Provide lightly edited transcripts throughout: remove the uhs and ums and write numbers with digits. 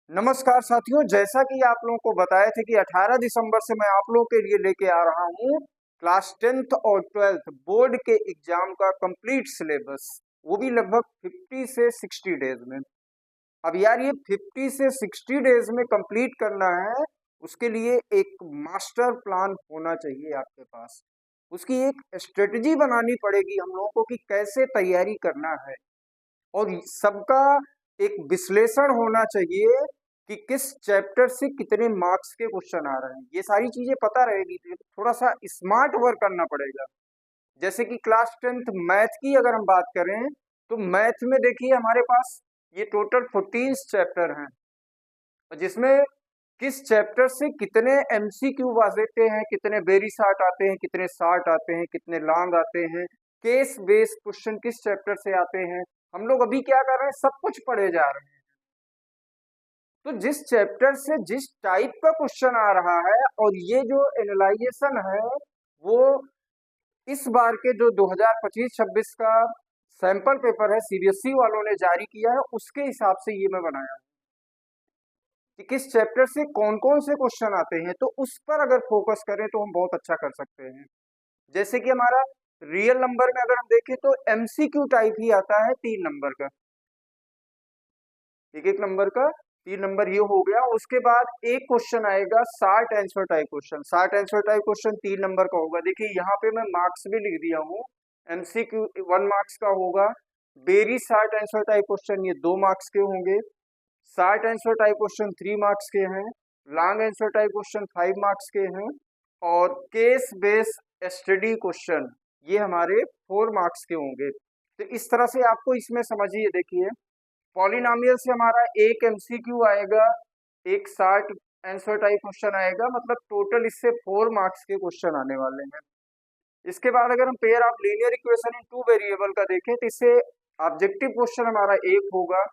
नमस्कार साथियों, जैसा कि आप लोगों को बताए थे कि 18 दिसंबर से मैं आप लोगों के लिए लेके आ रहा हूँ क्लास 10th और 12th बोर्ड के एग्जाम का कंप्लीट सिलेबस, वो भी लगभग 50 से 60 डेज में। अब यार ये 50 से 60 डेज में कंप्लीट करना है, उसके लिए एक मास्टर प्लान होना चाहिए आपके पास। उसकी एक स्ट्रेटजी बनानी पड़ेगी हम लोगों को कि कैसे तैयारी करना है, और सबका एक विश्लेषण होना चाहिए कि किस चैप्टर से कितने मार्क्स के क्वेश्चन आ रहे हैं। ये सारी चीजें पता रहेगी तो थोड़ा सा स्मार्ट वर्क करना पड़ेगा। जैसे कि क्लास 10th मैथ की अगर हम बात करें, तो मैथ में देखिए हमारे पास ये टोटल 14 चैप्टर हैं, और जिसमें किस चैप्टर से कितने एमसीक्यू आते हैं, कितने बेरी शार्ट आते हैं, कितने शार्ट आते हैं, कितने लॉन्ग आते हैं, केस बेस्ड क्वेश्चन किस चैप्टर से आते हैं। हम लोग अभी क्या कर रहे हैं, सब कुछ पढ़े जा रहे हैं। तो जिस चैप्टर से जिस टाइप का क्वेश्चन आ रहा है, और ये जो एनालाइजेशन है वो इस बार के जो 2025-26 का सैंपल पेपर है सीबीएसई वालों ने जारी किया है, उसके हिसाब से ये मैं बनाया कि किस चैप्टर से कौन कौन से क्वेश्चन आते हैं, तो उस पर अगर फोकस करें तो हम बहुत अच्छा कर सकते हैं। जैसे कि हमारा रियल नंबर में अगर हम देखें तो एमसीक्यू टाइप ही आता है 3 नंबर का, एक एक नंबर का 3 नंबर ये हो गया। उसके बाद एक क्वेश्चन आएगा short answer type question, short answer type question 3 number का होगा। देखिए यहाँ पे मैं मार्क्स भी लिख दिया हूँ, एमसीक्यू 1 मार्क्स का होगा। Very short answer type question ये 2 मार्क्स के होंगे। Short answer type question 3 marks के हैं। Long answer type question 5 marks के हैं। और केस बेस्ड स्टडी क्वेश्चन ये हमारे 4 मार्क्स के होंगे। तो इस तरह से आपको इसमें समझिए, देखिए पॉलिनॉमियल से हमारा एक एमसीक्यू आएगा, एक शार्ट आंसर टाइप क्वेश्चन आएगा, मतलब टोटल इससे 4 मार्क्स के क्वेश्चन आने वाले हैं। इसके बाद अगर हम pair of linear equation in two variable का देखें तो इससे ऑब्जेक्टिव क्वेश्चन हमारा एक होगा,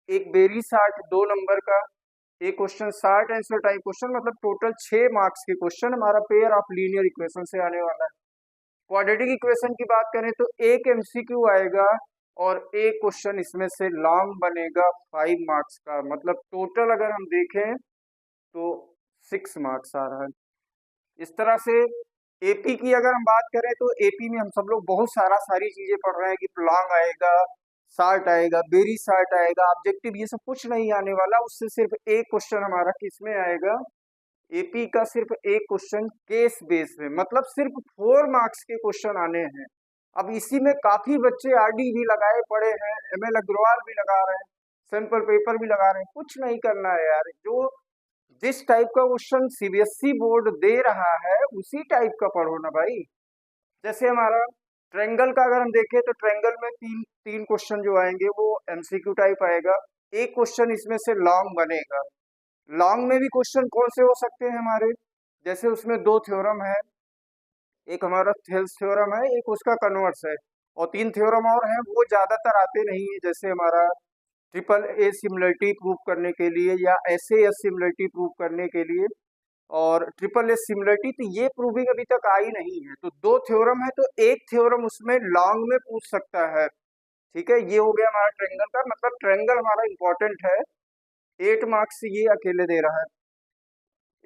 एक वेरी शार्ट 2 नंबर का, एक question short answer type question, मतलब टोटल 6 मार्क्स के क्वेश्चन हमारा पेयर ऑफ लीनियर इक्वेशन से आने वाला है। क्वाड्रेटिक इक्वेशन की बात करें तो एक एमसीक्यू आएगा और एक क्वेश्चन इसमें से लॉन्ग बनेगा 5 मार्क्स का, मतलब टोटल अगर हम देखें तो 6 मार्क्स आ रहा है। इस तरह से एपी की अगर हम बात करें तो एपी में हम सब लोग बहुत सारी चीजें पढ़ रहे हैं कि लॉन्ग आएगा, शार्ट आएगा, वेरी शार्ट आएगा, ऑब्जेक्टिव, ये सब कुछ नहीं आने वाला। उससे सिर्फ एक क्वेश्चन हमारा किसमें आएगा, एपी का सिर्फ एक क्वेश्चन केस बेस में, मतलब सिर्फ 4 मार्क्स के क्वेश्चन आने हैं। अब इसी में काफी बच्चे आरडी भी लगाए पड़े हैं, एमएल अग्रवाल भी लगा रहे हैं, सैंपल पेपर भी लगा रहे हैं। कुछ नहीं करना है यार, जो जिस टाइप का क्वेश्चन सीबीएसई बोर्ड दे रहा है उसी टाइप का पढ़ो ना भाई। जैसे हमारा ट्रायंगल का अगर हम देखें तो ट्रायंगल में तीन तीन क्वेश्चन जो आएंगे वो एमसीक्यू टाइप आएगा। एक क्वेश्चन इसमें से लॉन्ग बनेगा। लॉन्ग में भी क्वेश्चन कौन से हो सकते हैं हमारे, जैसे उसमें 2 थ्योरम है, एक हमारा थेल्स थ्योरम है, एक उसका कन्वर्स है, और 3 थ्योरम और हैं, वो ज्यादातर आते नहीं है। जैसे हमारा ट्रिपल ए सिमिलरिटी प्रूव करने के लिए या S A S similarity prove करने के लिए, और ट्रिपल एस सिमिलरिटी, तो ये प्रूविंग अभी तक आई नहीं है। तो 2 थ्योरम है, तो एक थ्योरम उसमें लॉन्ग में पूछ सकता है। ठीक है, ये हो गया हमारा ट्रायंगल का, मतलब ट्रायंगल हमारा इंपॉर्टेंट है, 8 मार्क्स ये अकेले दे रहा है।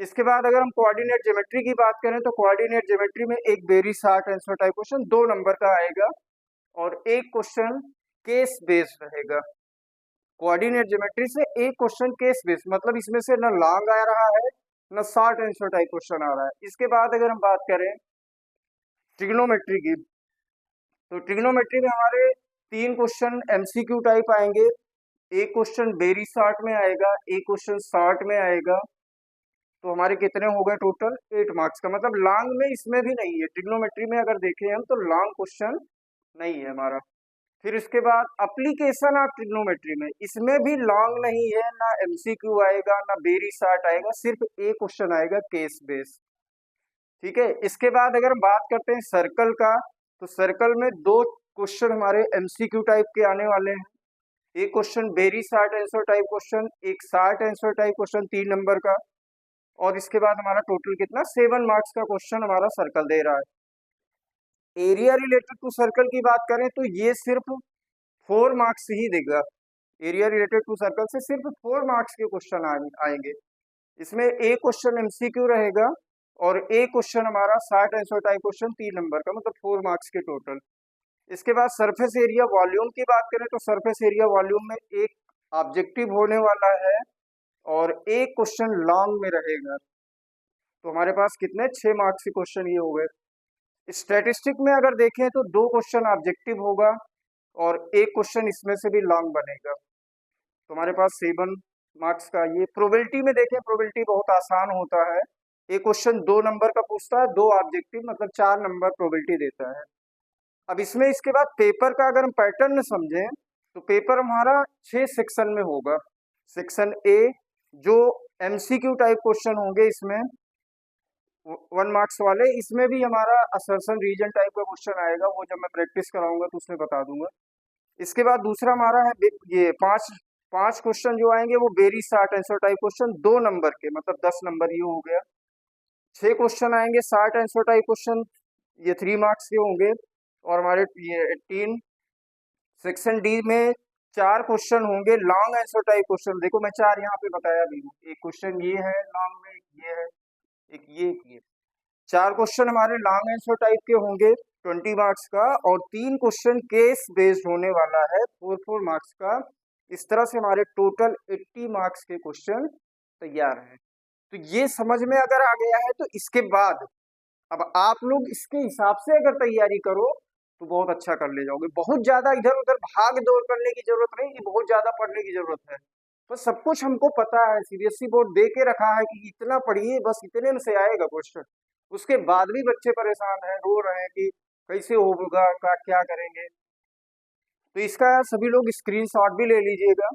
इसके बाद अगर हम कोऑर्डिनेट ज्योमेट्री की बात करें तो कोऑर्डिनेट ज्योमेट्री में एक very short answer type question 2 number का आएगा, और एक क्वेश्चन केस बेस्ड रहेगा। कोऑर्डिनेट ज्योमेट्री से एक क्वेश्चन केस बेस्ड, मतलब इसमें से न लॉन्ग आ रहा है न शॉर्ट आंसर टाइप क्वेश्चन आ रहा है। इसके बाद अगर हम बात करें ट्रिग्नोमेट्री की, तो ट्रिग्नोमेट्री में हमारे 3 क्वेश्चन एमसीक्यू टाइप आएंगे, एक क्वेश्चन वेरी शॉर्ट में आएगा, एक क्वेश्चन शॉर्ट में आएगा। तो हमारे कितने हो गए टोटल 8 मार्क्स का, मतलब लॉन्ग में इसमें भी नहीं है। ट्रिग्नोमेट्री में अगर देखें हम तो लॉन्ग क्वेश्चन नहीं है हमारा। फिर इसके बाद एप्लीकेशन ऑफ ट्रिग्नोमेट्री में, इसमें भी लॉन्ग नहीं है, ना एमसीक्यू आएगा ना वेरी शॉर्ट आएगा, सिर्फ एक क्वेश्चन आएगा केस बेस। ठीक है, इसके बाद अगर हम बात करते हैं सर्कल का, तो सर्कल में 2 क्वेश्चन हमारे एमसीक्यू टाइप के आने वाले हैं, एक question very short answer type question, एक short answer type question 3 number का। और इसके बाद हमारा टोटल कितना 7 मार्क्स का क्वेश्चन हमारा सर्कल दे रहा है। एरिया रिलेटेड टू सर्कल की बात करें तो ये सिर्फ 4 मार्क्स ही देगा। एरिया रिलेटेड टू सर्कल से सिर्फ 4 मार्क्स के क्वेश्चन आएंगे। इसमें एक क्वेश्चन एमसीक्यू रहेगा और एक क्वेश्चन हमारा short answer type question 3 number का, मतलब 4 मार्क्स के टोटल। इसके बाद सरफेस एरिया वॉल्यूम की बात करें तो सरफेस एरिया वॉल्यूम में एक ऑब्जेक्टिव होने वाला है और एक क्वेश्चन लॉन्ग में रहेगा। तो हमारे पास कितने 6 मार्क्स के क्वेश्चन ये हो गए। स्टैटिस्टिक में अगर देखें तो 2 क्वेश्चन ऑब्जेक्टिव होगा और एक क्वेश्चन इसमें से भी लॉन्ग बनेगा। तो हमारे पास 7 मार्क्स का ये। प्रोबेबिलिटी में देखें, प्रोबेबिलिटी बहुत आसान होता है। एक क्वेश्चन 2 नंबर का पूछता है, 2 ऑब्जेक्टिव, मतलब 4 नंबर प्रोबेबिलिटी देता है। अब इसमें इसके बाद पेपर का अगर हम पैटर्न समझें तो पेपर हमारा 6 सेक्शन में होगा। सेक्शन ए जो एमसीक्यू टाइप क्वेश्चन होंगे, इसमें 1 मार्क्स वाले, इसमें भी हमारा असर्शन रीजन टाइप का क्वेश्चन आएगा, वो जब मैं प्रैक्टिस कराऊंगा तो उसमें बता दूंगा। इसके बाद दूसरा हमारा है ये पांच क्वेश्चन जो आएंगे वो very short answer type question 2 number के, मतलब 10 नंबर ये हो गया। 6 क्वेश्चन आएंगे शॉर्ट आंसर टाइप क्वेश्चन, ये 3 मार्क्स के होंगे। और हमारे ये 18 सेक्शन डी में 4 क्वेश्चन होंगे लॉन्ग आंसर टाइप क्वेश्चन। देखो मैं 4 यहाँ पे बताया भी हूँ, एक क्वेश्चन ये है लॉन्ग में, ये है, एक ये 4 क्वेश्चन हमारे लॉन्ग आंसर टाइप के होंगे 20 मार्क्स का, और 3 क्वेश्चन केस बेस्ड होने वाला है 4 मार्क्स का। इस तरह से हमारे टोटल 80 मार्क्स के क्वेश्चन तैयार हैं। तो ये समझ में अगर आ गया है तो इसके बाद अब आप लोग इसके हिसाब से अगर तैयारी करो तो बहुत अच्छा कर ले जाओगे। बहुत ज्यादा इधर उधर भाग दौड़ करने की जरूरत नहीं, कि बहुत ज्यादा पढ़ने की जरूरत है। तो सब कुछ हमको पता है, सीबीएसई बोर्ड दे के रखा है कि इतना पढ़िए, बस इतने में से आएगा क्वेश्चन। उसके बाद भी बच्चे परेशान हैं, रो रहे हैं कि कैसे होगा, क्या करेंगे। तो इसका सभी लोग स्क्रीनशॉट भी ले लीजिएगा।